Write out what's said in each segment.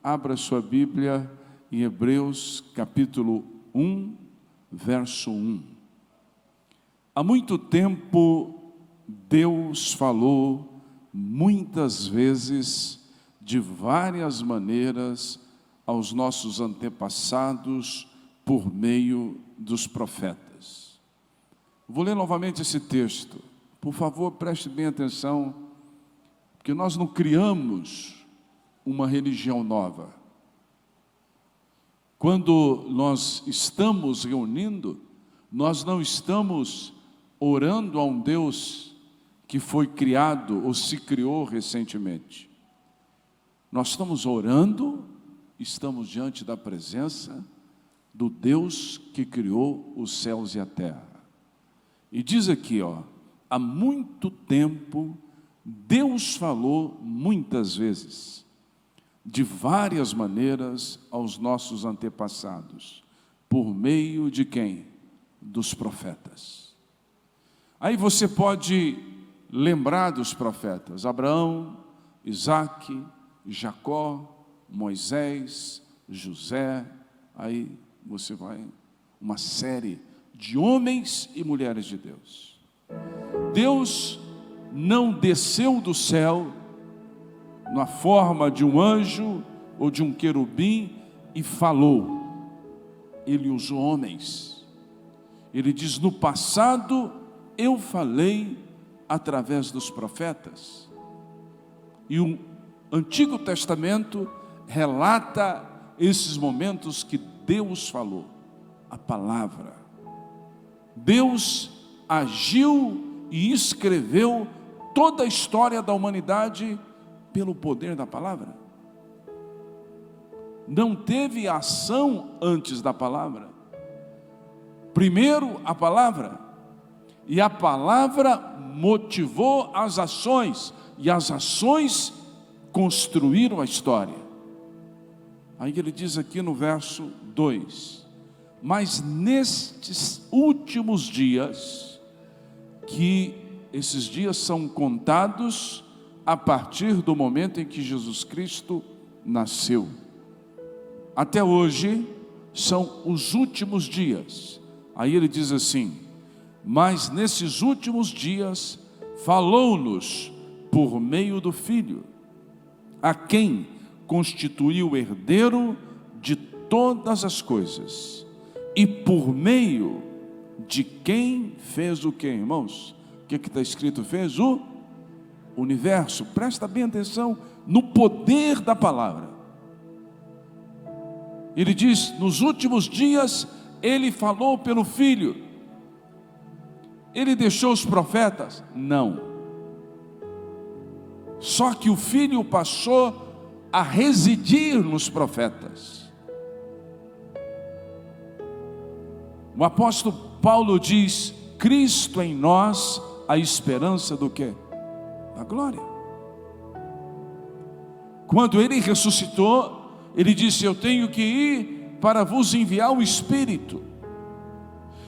Abra sua Bíblia em Hebreus capítulo 1, verso 1. Há muito tempo Deus falou muitas vezes, de várias maneiras, aos nossos antepassados por meio dos profetas. Vou ler novamente esse texto. Por favor, preste bem atenção, porque nós não criamos uma religião nova. Quando nós estamos reunindo, nós não estamos orando a um Deus que foi criado ou se criou recentemente. Nós estamos orando, estamos diante da presença do Deus que criou os céus e a terra. E diz aqui, há muito tempo Deus falou muitas vezes, de várias maneiras aos nossos antepassados, por meio de quem? Dos profetas. Aí você pode lembrar dos profetas: Abraão, Isaque, Jacó, Moisés, José. Aí você vai, uma série de homens e mulheres de Deus. Deus não desceu do céu na forma de um anjo ou de um querubim e falou. Ele usou homens. Ele diz: no passado eu falei através dos profetas. E o Antigo Testamento relata esses momentos que Deus falou, a palavra. Deus agiu e escreveu toda a história da humanidade pelo poder da palavra. Não teve ação antes da palavra. Primeiro a palavra, e a palavra motivou as ações, e as ações construíram a história. Aí ele diz aqui no verso 2: mas nestes últimos dias, que esses dias são contados a partir do momento em que Jesus Cristo nasceu. Até hoje são os últimos dias. Aí ele diz assim: mas nesses últimos dias falou-nos por meio do Filho, a quem constituiu o herdeiro de todas as coisas, e por meio de quem fez o que, irmãos? O que está escrito? Fez o universo. Presta bem atenção no poder da palavra. Ele diz: nos últimos dias ele falou pelo Filho. Ele deixou os profetas? Não. Só que o Filho passou a residir nos profetas. O apóstolo Paulo diz: Cristo em nós, a esperança do quê? Da glória. Quando ele ressuscitou, ele disse: eu tenho que ir para vos enviar o Espírito,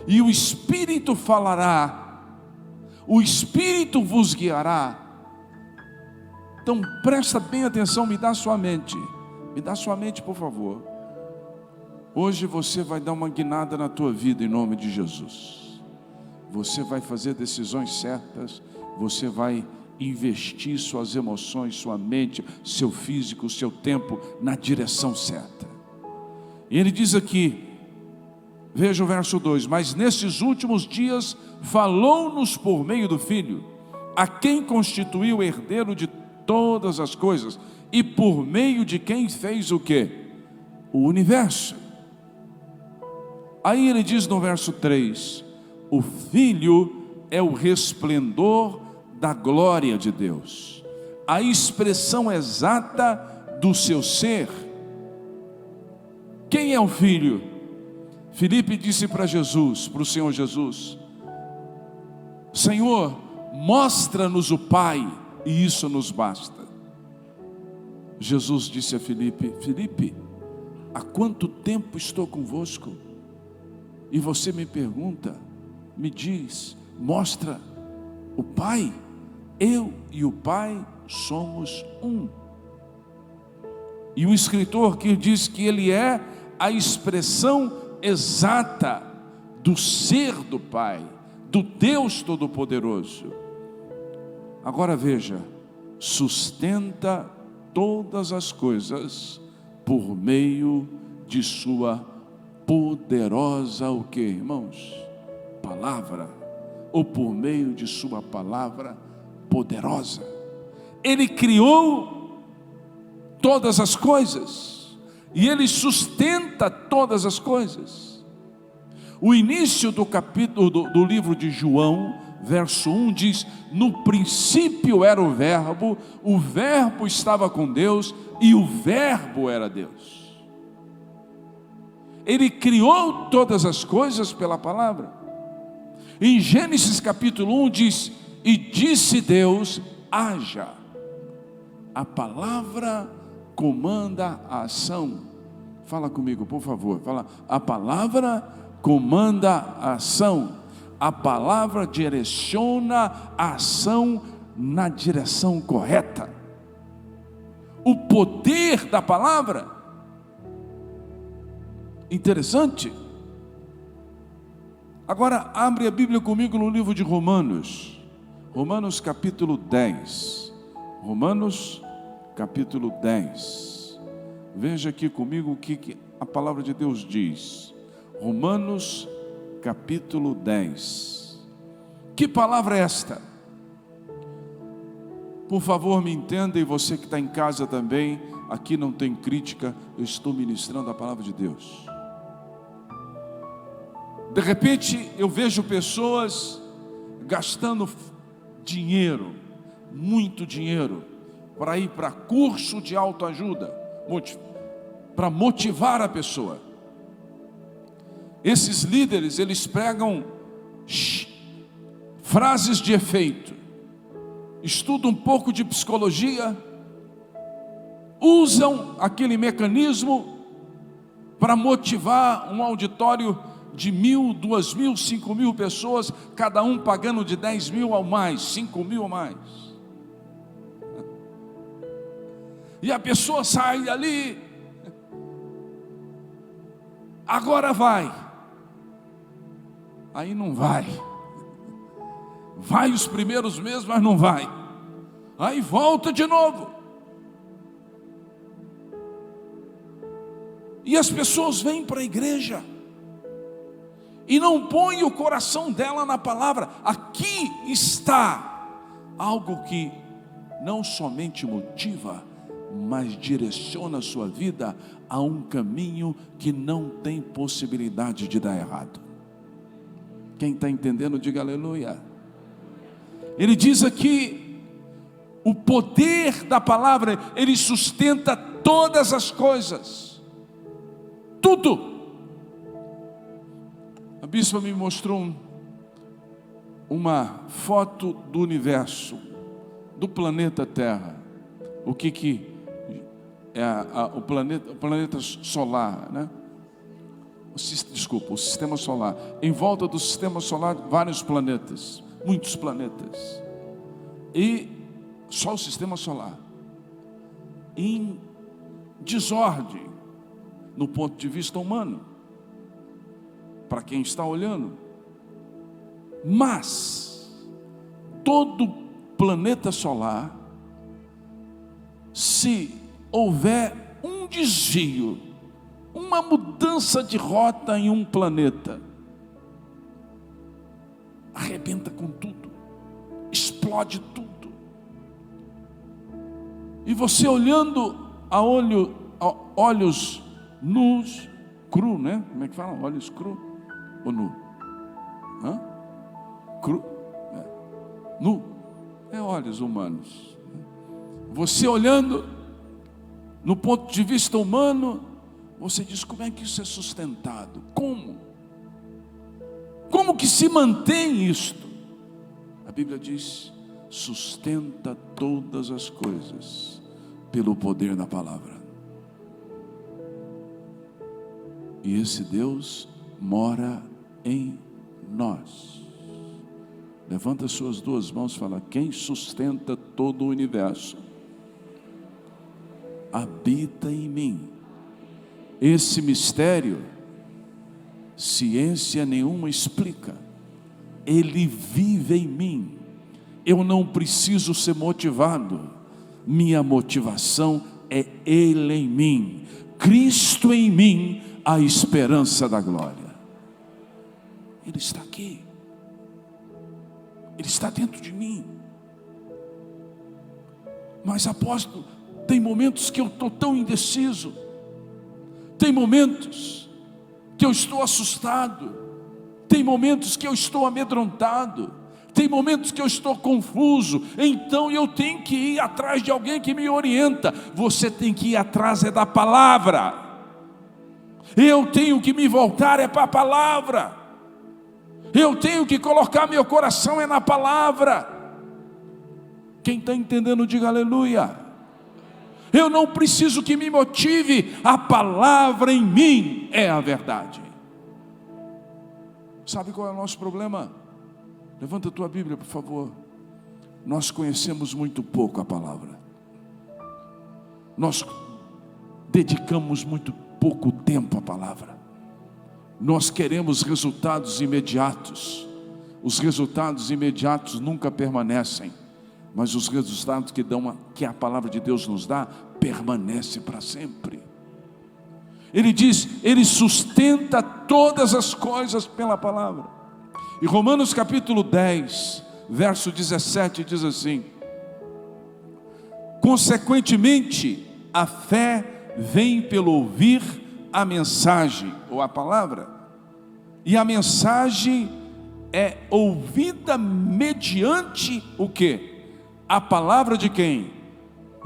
e o Espírito falará, o Espírito vos guiará. Então presta bem atenção, me dá sua mente, por favor. Hoje você vai dar uma guinada na tua vida em nome de Jesus. Você vai fazer decisões certas, você vai investir suas emoções, sua mente, seu físico, seu tempo na direção certa. E ele diz aqui, veja o verso 2: mas nesses últimos dias falou-nos por meio do Filho, a quem constituiu o herdeiro de todas as coisas, e por meio de quem fez o quê? O universo. Aí ele diz no verso 3: o Filho é o resplendor da glória de Deus, a expressão exata do seu ser. Quem é o Filho? Filipe disse para Jesus, para o Senhor Jesus: Senhor, mostra-nos o Pai, e isso nos basta. Jesus disse a Filipe: Filipe, há quanto tempo estou convosco? E você me pergunta, me diz, mostra o Pai? Eu e o Pai somos um. E o escritor que diz que ele é a expressão exata do ser do Pai, do Deus Todo-Poderoso. Agora veja, sustenta todas as coisas por meio de sua poderosa, o que, irmãos? Palavra, ou por meio de sua palavra poderosa. Ele criou todas as coisas, e Ele sustenta todas as coisas. O início do capítulo do livro de João, verso 1 diz: no princípio era o verbo estava com Deus, e o verbo era Deus. Ele criou todas as coisas pela palavra. Em Gênesis capítulo 1 diz: e disse Deus, haja. A palavra comanda a ação. Fala comigo, por favor. Fala, a palavra comanda a ação. A palavra direciona a ação na direção correta. O poder da palavra. Interessante. Agora abre a Bíblia comigo no livro de Romanos. Romanos capítulo 10. Romanos capítulo 10. Veja aqui comigo o que a palavra de Deus diz. Romanos capítulo 10. Que palavra é esta? Por favor, me entenda, e você que está em casa também, aqui não tem crítica, eu estou ministrando a palavra de Deus. De repente eu vejo pessoas gastando dinheiro, muito dinheiro, para ir para curso de autoajuda, para motivar a pessoa. Esses líderes, eles pregam frases de efeito, estudam um pouco de psicologia, usam aquele mecanismo para motivar um auditório de 1.000, 2.000, 5.000 pessoas, cada um pagando de 10.000 ou mais, 5.000 ou mais. E a pessoa sai dali, agora vai. Aí não vai. Vai os primeiros meses, mas não vai. Aí volta de novo. E as pessoas vêm para a igreja e não põem o coração dela na palavra. Aqui está algo que não somente motiva, mas direciona a sua vida a um caminho que não tem possibilidade de dar errado. Quem está entendendo, diga aleluia. Ele diz aqui, o poder da palavra, ele sustenta todas as coisas, tudo. A bispa me mostrou uma foto do universo, do planeta Terra. O que é o planeta solar, né? O sistema solar. Em volta do sistema solar, vários planetas, muitos planetas. E só o sistema solar, em desordem, no ponto de vista humano, para quem está olhando. Mas todo planeta solar, se houver um desvio, uma mudança de rota em um planeta, arrebenta com tudo, explode tudo. E você olhando a olhos nus, cru, né? Como é que fala? Olhos cru ou nu? Hã? Cru? Nu é olhos humanos. Você olhando no ponto de vista humano, você diz: como é que isso é sustentado? Como? Como que se mantém isto? A Bíblia diz: sustenta todas as coisas pelo poder da palavra. E esse Deus mora em nós. Levanta suas duas mãos e fala: quem sustenta todo o universo? habita em mim. Esse mistério, ciência nenhuma explica. Ele vive em mim. Eu não preciso ser motivado. Minha motivação é Ele em mim. Cristo em mim, a esperança da glória. Ele está aqui. Ele está dentro de mim. Mas apóstolo, tem momentos que eu estou tão indeciso. Tem momentos que eu estou assustado. Tem momentos que eu estou amedrontado. Tem momentos que eu estou confuso. Então eu tenho que ir atrás de alguém que me orienta. Você tem que ir atrás da palavra. Eu tenho que me voltar para a palavra. Eu tenho que colocar meu coração na palavra. Quem está entendendo, diga aleluia. Eu não preciso que me motive. A palavra em mim é a verdade. Sabe qual é o nosso problema? Levanta a tua Bíblia, por favor. Nós conhecemos muito pouco a palavra. Nós dedicamos muito pouco tempo à palavra. Nós queremos resultados imediatos. Os resultados imediatos nunca permanecem, mas os resultados que a palavra de Deus nos dá, permanece para sempre. Ele diz, Ele sustenta todas as coisas pela palavra. E Romanos capítulo 10, verso 17 diz assim: consequentemente, a fé vem pelo ouvir a mensagem, ou a palavra, e a mensagem é ouvida mediante o quê? A palavra de quem?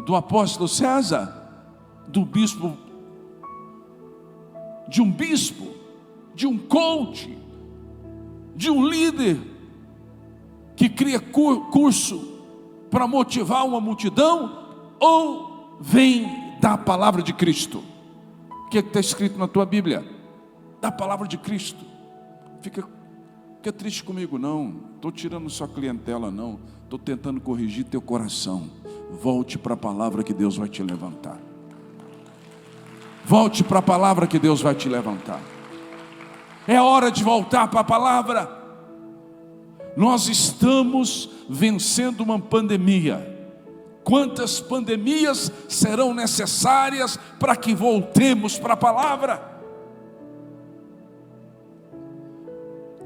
Do apóstolo César? Do bispo? De um bispo? De um coach? De um líder que cria curso para motivar uma multidão? Ou vem da palavra de Cristo? O que está escrito na tua Bíblia? Da palavra de Cristo. Fica triste comigo não, estou tirando sua clientela não, estou tentando corrigir teu coração. Volte para a palavra que Deus vai te levantar. Volte para a palavra que Deus vai te levantar. É hora de voltar para a palavra. Nós estamos vencendo uma pandemia. Quantas pandemias serão necessárias para que voltemos para a palavra?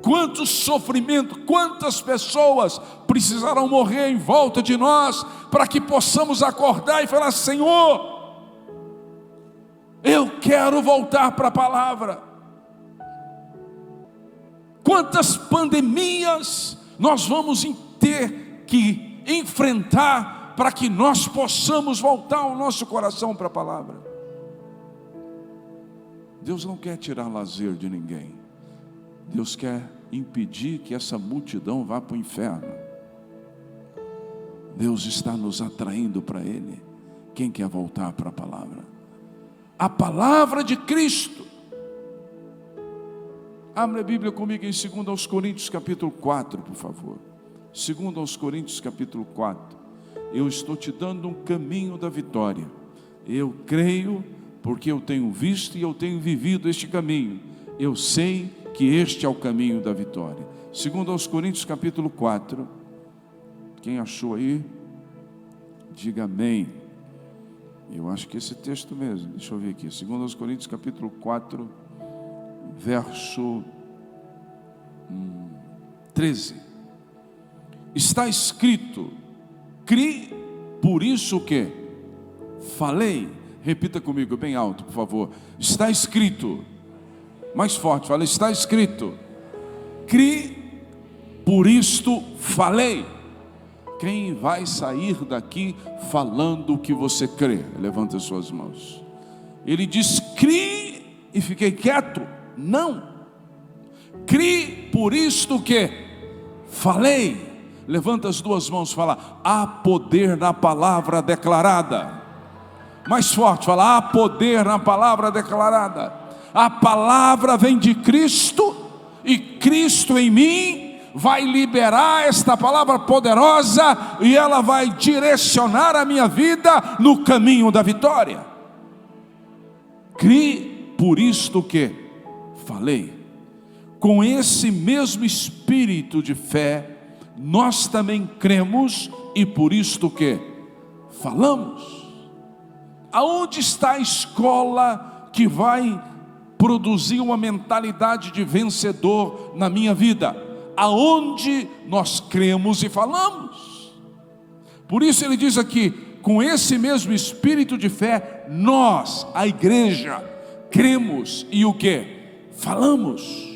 Quantos sofrimentos, quantas pessoas precisarão morrer em volta de nós para que possamos acordar e falar: Senhor, eu quero voltar para a palavra. Quantas pandemias nós vamos ter que enfrentar para que nós possamos voltar o nosso coração para a palavra? Deus não quer tirar lazer de ninguém. Deus quer impedir que essa multidão vá para o inferno. Deus está nos atraindo para Ele. Quem quer voltar para a palavra? A palavra de Cristo. Abra a Bíblia comigo em 2 Coríntios capítulo 4, por favor. 2 Coríntios capítulo 4. Eu estou te dando um caminho da vitória. Eu creio porque eu tenho visto e eu tenho vivido este caminho. Eu sei que este é o caminho da vitória. 2 Coríntios capítulo 4. Quem achou aí? Diga amém. Eu acho que esse texto mesmo. Deixa eu ver aqui. 2 Coríntios capítulo 4, verso 13. Está escrito: cri, por isso o quê? Falei. Repita comigo bem alto, por favor. Está escrito. Mais forte, fala: está escrito. Cri, por isto falei. Quem vai sair daqui falando o que você crê? Levanta as suas mãos. Ele diz: cri e fiquei quieto? Não. Cri, por isto que falei. Levanta as duas mãos, fala: há poder na palavra declarada. Mais forte, fala: há poder na palavra declarada. A palavra vem de Cristo, e Cristo em mim vai liberar esta palavra poderosa, e ela vai direcionar a minha vida no caminho da vitória. Criei, por isto que falei. Com esse mesmo espírito de fé, nós também cremos e por isto que falamos. Aonde está a escola que vai produzir uma mentalidade de vencedor na minha vida? Aonde nós cremos e falamos. Por isso ele diz aqui, com esse mesmo espírito de fé, nós, a igreja, cremos e o que? Falamos.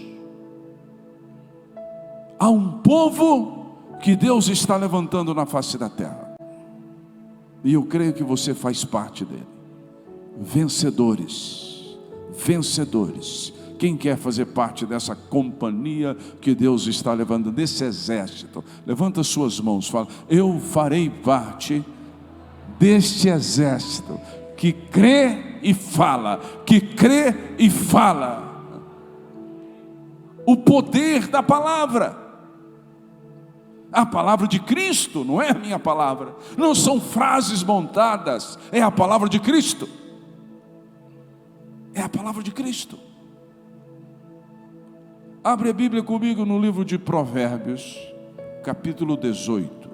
Há um povo que Deus está levantando na face da terra, e eu creio que você faz parte dele. Vencedores, vencedores. Quem quer fazer parte dessa companhia que Deus está levando, desse exército? Levanta suas mãos, fala: eu farei parte deste exército que crê e fala, que crê e fala. O poder da palavra, a palavra de Cristo, não é a minha palavra, não são frases montadas, é a palavra de Cristo, é a palavra de Cristo. Abre a Bíblia comigo no livro de Provérbios, capítulo 18.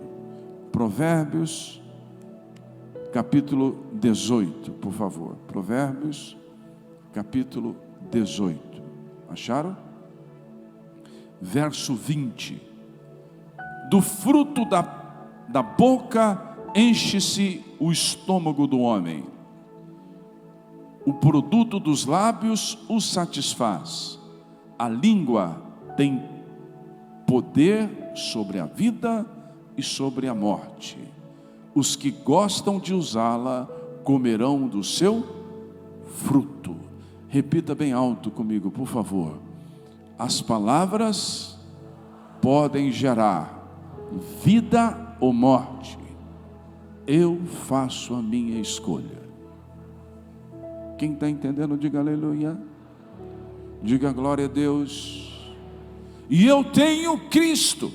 Provérbios, capítulo 18, por favor. Provérbios, capítulo 18. Acharam? Verso 20. Do fruto da boca enche-se o estômago do homem, o produto dos lábios o satisfaz. A língua tem poder sobre a vida e sobre a morte. Os que gostam de usá-la comerão do seu fruto. Repita bem alto comigo, por favor. As palavras podem gerar vida ou morte. Eu faço a minha escolha. Quem está entendendo, diga aleluia. Diga glória a Deus. E eu tenho Cristo.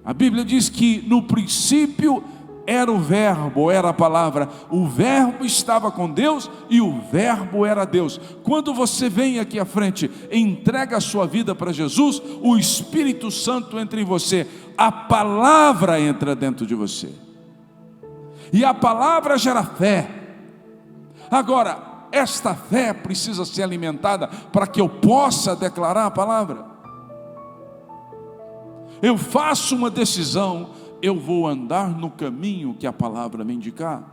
A Bíblia diz que no princípio era o verbo, era a palavra. O verbo estava com Deus e o verbo era Deus. Quando você vem aqui à frente, entrega a sua vida para Jesus, o Espírito Santo entra em você, a palavra entra dentro de você, e a palavra gera fé. Agora, esta fé precisa ser alimentada para que eu possa declarar a palavra. Eu faço uma decisão, eu vou andar no caminho que a palavra me indicar.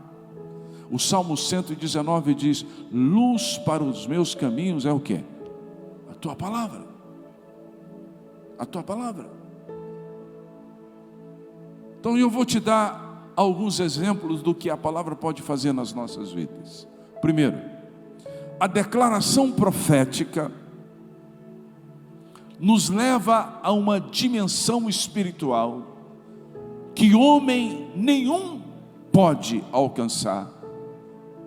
O Salmo 119 diz: luz para os meus caminhos é o quê? A tua palavra. A tua palavra. Então eu vou te dar alguns exemplos do que a palavra pode fazer nas nossas vidas. Primeiro, a declaração profética nos leva a uma dimensão espiritual que homem nenhum pode alcançar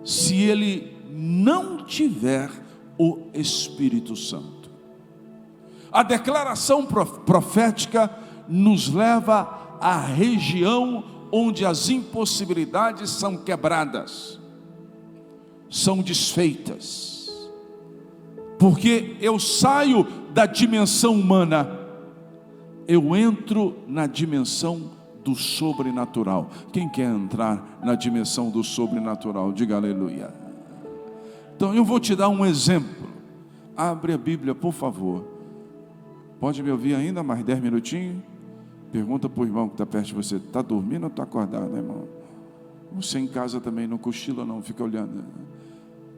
se ele não tiver o Espírito Santo. A declaração profética nos leva à região onde as impossibilidades são quebradas, são desfeitas, porque eu saio da dimensão humana, eu entro na dimensão do sobrenatural. Quem quer entrar na dimensão do sobrenatural, diga aleluia. Então eu vou te dar um exemplo. Abre a Bíblia, por favor. Pode me ouvir ainda mais 10 minutinhos? Pergunta para o irmão que está perto de você: está dormindo ou está acordado, né, irmão? Você em casa também não cochila não, fica olhando.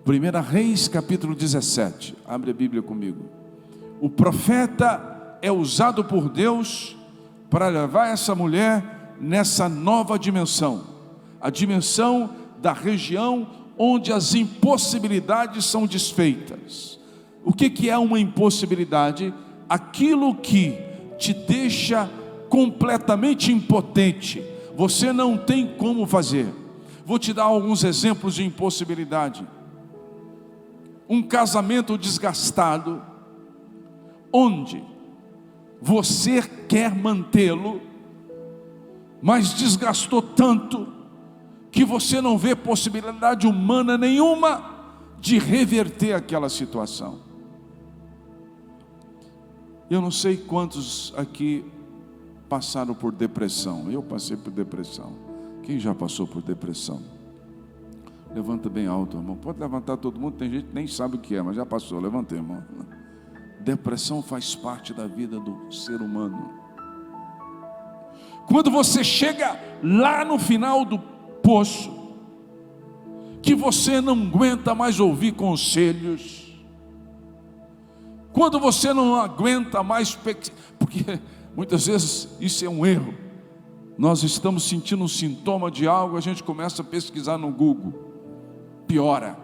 1 Reis capítulo 17, abre a Bíblia comigo. O profeta é usado por Deus para levar essa mulher nessa nova dimensão, a dimensão da região onde as impossibilidades são desfeitas. O que é uma impossibilidade? Aquilo que te deixa completamente impotente, você não tem como fazer. Vou te dar alguns exemplos de impossibilidade. Um casamento desgastado, onde você quer mantê-lo, mas desgastou tanto que você não vê possibilidade humana nenhuma de reverter aquela situação. Eu não sei quantos aqui passaram por depressão. Eu passei por depressão. Quem já passou por depressão? Levanta bem alto, irmão. Pode levantar todo mundo, tem gente que nem sabe o que é, mas já passou. Levanta, irmão. Depressão faz parte da vida do ser humano. Quando você chega lá no final do poço, que você não aguenta mais ouvir conselhos, quando você não aguenta mais, porque muitas vezes isso é um erro. Nós estamos sentindo um sintoma de algo, a gente começa a pesquisar no Google, piora.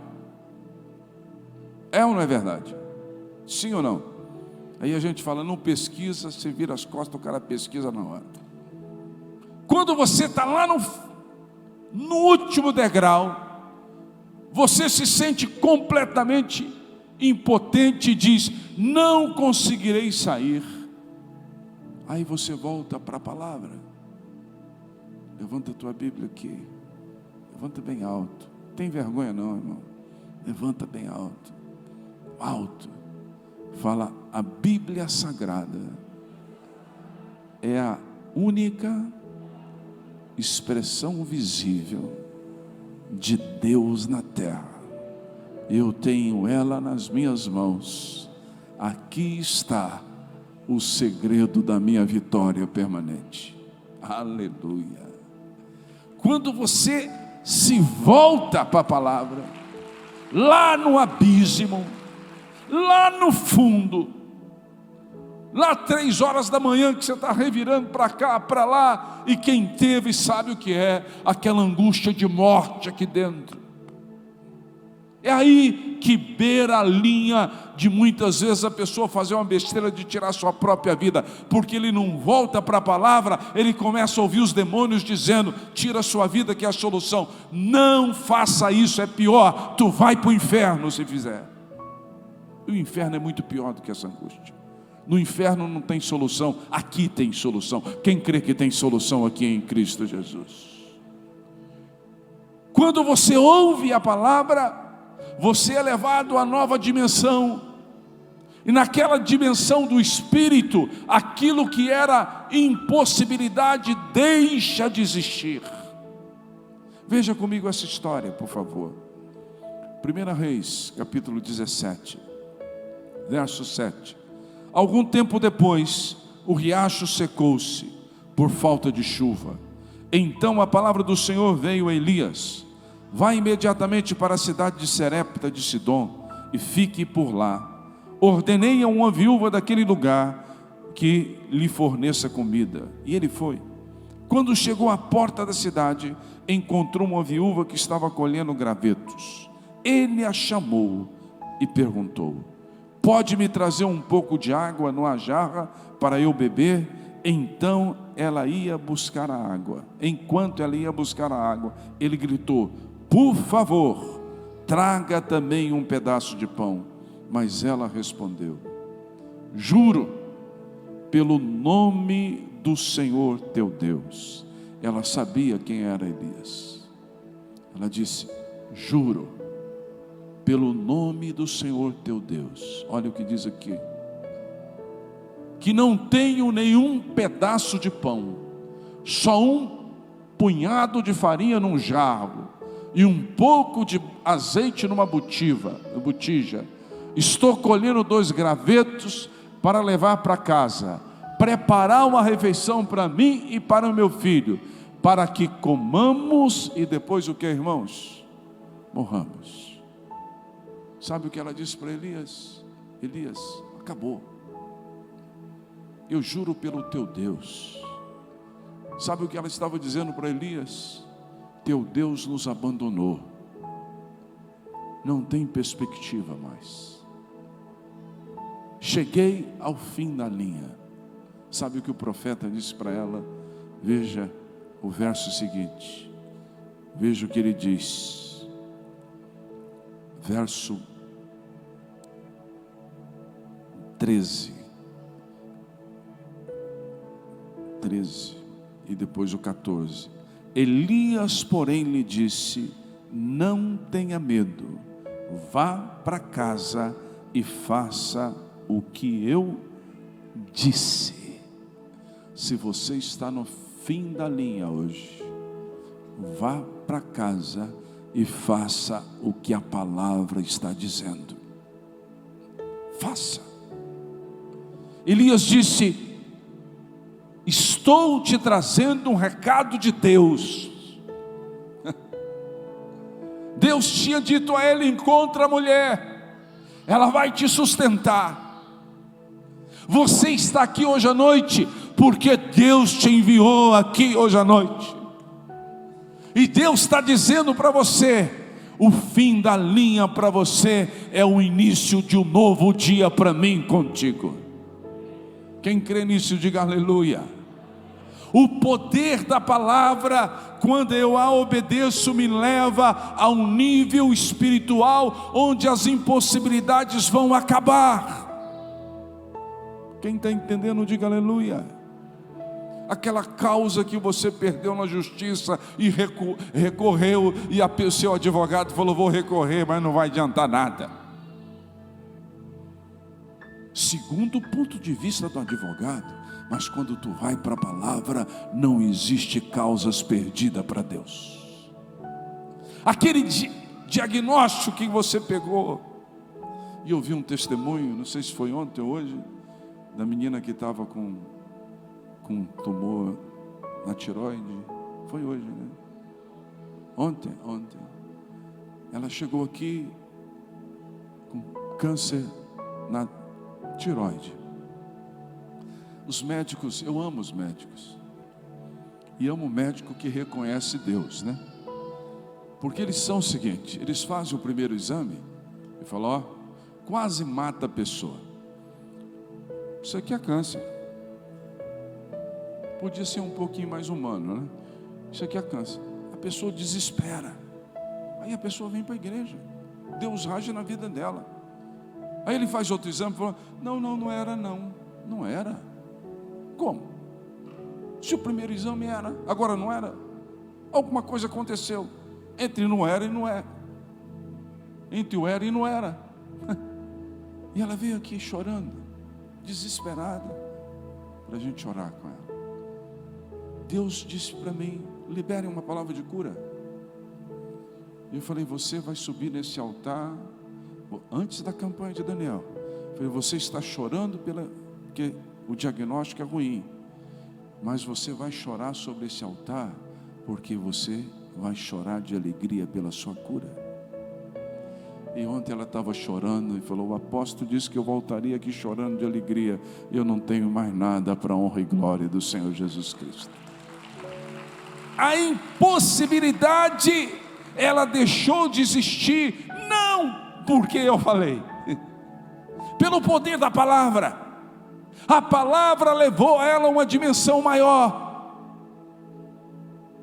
É ou não é verdade? Sim ou não? Aí a gente fala, não pesquisa, você vira as costas, o cara pesquisa na hora. Quando você está lá no último degrau, você se sente completamente impotente e diz, não conseguirei sair. Aí você volta para a palavra. Levanta a tua Bíblia aqui. Levanta bem alto. Tem vergonha não, irmão. Levanta bem alto. Alto. Fala, a Bíblia Sagrada é a única expressão visível de Deus na terra. Eu tenho ela nas minhas mãos. Aqui está o segredo da minha vitória permanente. Aleluia. Quando você se volta para a palavra, lá no abismo, lá no fundo, lá 3 horas da manhã que você está revirando para cá, para lá, e quem teve sabe o que é aquela angústia de morte aqui dentro. É aí que beira a linha de muitas vezes a pessoa fazer uma besteira de tirar sua própria vida, porque ele não volta para a palavra, ele começa a ouvir os demônios dizendo, tira a sua vida que é a solução. Não faça isso, é pior, tu vai para o inferno se fizer. O inferno é muito pior do que essa angústia. No inferno não tem solução, aqui tem solução. Quem crê que tem solução aqui em Cristo Jesus? Quando você ouve a palavra, você é levado a nova dimensão, e naquela dimensão do Espírito, aquilo que era impossibilidade deixa de existir. Veja comigo essa história, por favor. 1 Reis, capítulo 17, verso 7. Algum tempo depois, o riacho secou-se por falta de chuva. Então a palavra do Senhor veio a Elias: vá imediatamente para a cidade de Serepta de Sidom e fique por lá. Ordenei a uma viúva daquele lugar que lhe forneça comida. E ele foi. Quando chegou à porta da cidade, encontrou uma viúva que estava colhendo gravetos. Ele a chamou e perguntou: pode me trazer um pouco de água numa jarra para eu beber? Então ela ia buscar a água. Enquanto ela ia buscar a água, ele gritou: por favor, traga também um pedaço de pão. Mas ela respondeu: juro pelo nome do Senhor teu Deus. Ela sabia quem era Elias. Ela disse: juro pelo nome do Senhor teu Deus. Olha o que diz aqui: que não tenho nenhum pedaço de pão, só um punhado de farinha num jarro e um pouco de azeite numa botija. Estou colhendo 2 gravetos para levar para casa, preparar uma refeição para mim e para o meu filho, para que comamos e depois o que, irmãos? Morramos. Sabe o que ela disse para Elias? Elias, acabou. Eu juro pelo teu Deus. Sabe o que ela estava dizendo para Elias? Teu Deus nos abandonou. Não tem perspectiva mais. Cheguei ao fim da linha. Sabe o que o profeta disse para ela? Veja o verso seguinte. Veja o que ele diz. Verso 13 e depois o 14. Elias, porém, lhe disse: não tenha medo, vá para casa e faça o que eu disse. Se você está no fim da linha hoje, vá para casa e faça o que a palavra está dizendo. Faça. Elias disse: estou te trazendo um recado de Deus. Deus tinha dito a ele: encontra a mulher, ela vai te sustentar. Você está aqui hoje à noite porque Deus te enviou aqui hoje à noite. E Deus está dizendo para você: o fim da linha para você é o início de um novo dia para mim contigo. Quem crê nisso, diga aleluia. O poder da palavra, quando eu a obedeço, me leva a um nível espiritual onde as impossibilidades vão acabar. Quem está entendendo, diga aleluia. Aquela causa que você perdeu na justiça e recorreu, e o seu advogado falou: vou recorrer, mas não vai adiantar nada. Segundo o ponto de vista do advogado, mas quando tu vai para a palavra, não existe causas perdidas para Deus. Aquele diagnóstico que você pegou, e eu vi um testemunho, não sei se foi ontem ou hoje, da menina que estava com tumor na tireoide. Foi hoje, né? Ontem. Ela chegou aqui com câncer na tireoide. Os médicos, eu amo os médicos, e amo o médico que reconhece Deus, né? Porque eles são o seguinte: eles fazem o primeiro exame e falam: ó, quase mata a pessoa, isso aqui é câncer. Podia ser um pouquinho mais humano, né? Isso aqui é câncer. A pessoa desespera, aí a pessoa vem para a igreja, Deus age na vida dela. Aí ele faz outro exame e fala: não era. Não era. Como? Se o primeiro exame era, agora não era? Alguma coisa aconteceu entre não era e não é, entre o era e não era. E ela veio aqui chorando, desesperada, para a gente orar com ela. Deus disse para mim: liberem uma palavra de cura. E eu falei: você vai subir nesse altar, antes da campanha de Daniel. Eu falei: você está chorando porque o diagnóstico é ruim, mas você vai chorar sobre esse altar, porque você vai chorar de alegria pela sua cura. E ontem ela estava chorando e falou: o apóstolo disse que eu voltaria aqui chorando de alegria. Eu não tenho mais nada para a honra e glória do Senhor Jesus Cristo. A impossibilidade, ela deixou de existir, não porque eu falei, pelo poder da palavra. A palavra levou ela a uma dimensão maior.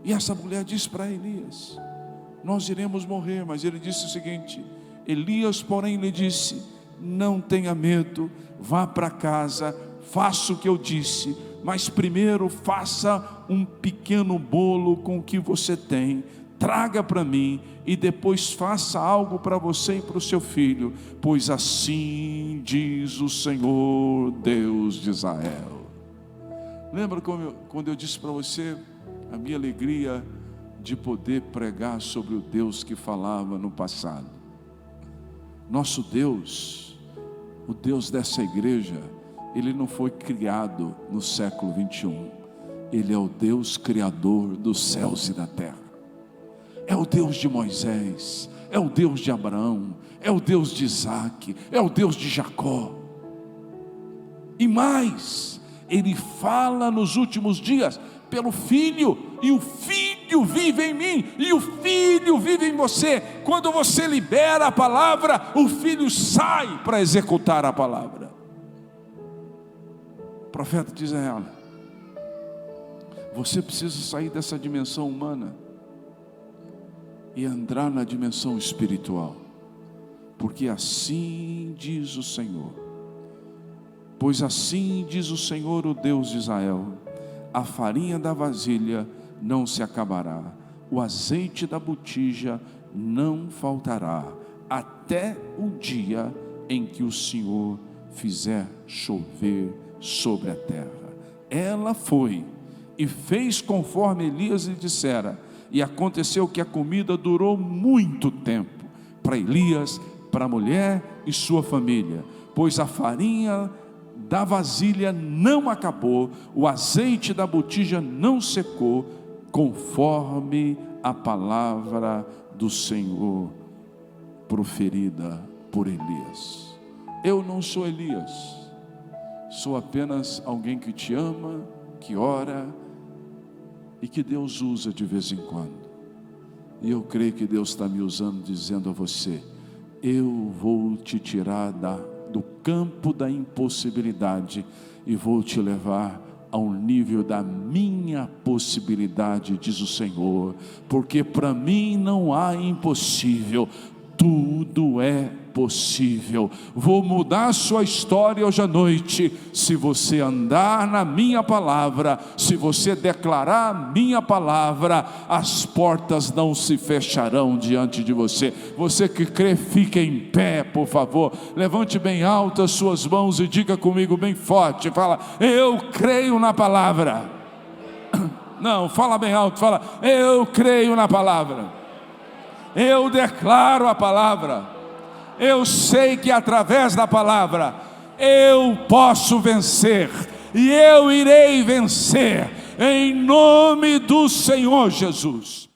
E essa mulher disse para Elias: nós iremos morrer. Mas ele disse o seguinte: Elias, porém, lhe disse: não tenha medo, vá para casa, faça o que eu disse, mas primeiro faça um pequeno bolo com o que você tem, traga para mim, e depois faça algo para você e para o seu filho, pois assim diz o Senhor Deus de Israel. Lembra quando eu disse para você a minha alegria de poder pregar sobre o Deus que falava no passado? Nosso Deus, o Deus dessa igreja, Ele não foi criado no século 21, Ele é o Deus criador dos céus e da terra. É o Deus de Moisés, é o Deus de Abraão, é o Deus de Isaac, é o Deus de Jacó. E mais, Ele fala nos últimos dias pelo Filho, e o Filho vive em mim, e o Filho vive em você. Quando você libera a palavra, o Filho sai para executar a palavra. O profeta diz a ela: você precisa sair dessa dimensão humana e entrar na dimensão espiritual, porque assim diz o Senhor. Pois assim diz o Senhor, o Deus de Israel: a farinha da vasilha não se acabará, o azeite da botija não faltará, até o dia em que o Senhor fizer chover sobre a terra. Ela foi e fez conforme Elias lhe dissera, e aconteceu que a comida durou muito tempo para Elias, para a mulher e sua família, pois a farinha da vasilha não acabou, o azeite da botija não secou, conforme a palavra do Senhor proferida por Elias. Eu não sou Elias, sou apenas alguém que te ama, que ora e que Deus usa de vez em quando. E eu creio que Deus está me usando, dizendo a você: eu vou te tirar do campo da impossibilidade e vou te levar ao nível da minha possibilidade, diz o Senhor, porque para mim não há impossível, tudo é possível. Vou mudar a sua história hoje à noite, se você andar na minha palavra, se você declarar a minha palavra, as portas não se fecharão diante de você. Você que crê, fique em pé, por favor, levante bem alto as suas mãos e diga comigo bem forte, fala: eu creio na palavra. Não, fala bem alto, fala: eu creio na palavra. Eu declaro a palavra. Eu sei que através da palavra eu posso vencer, e eu irei vencer em nome do Senhor Jesus.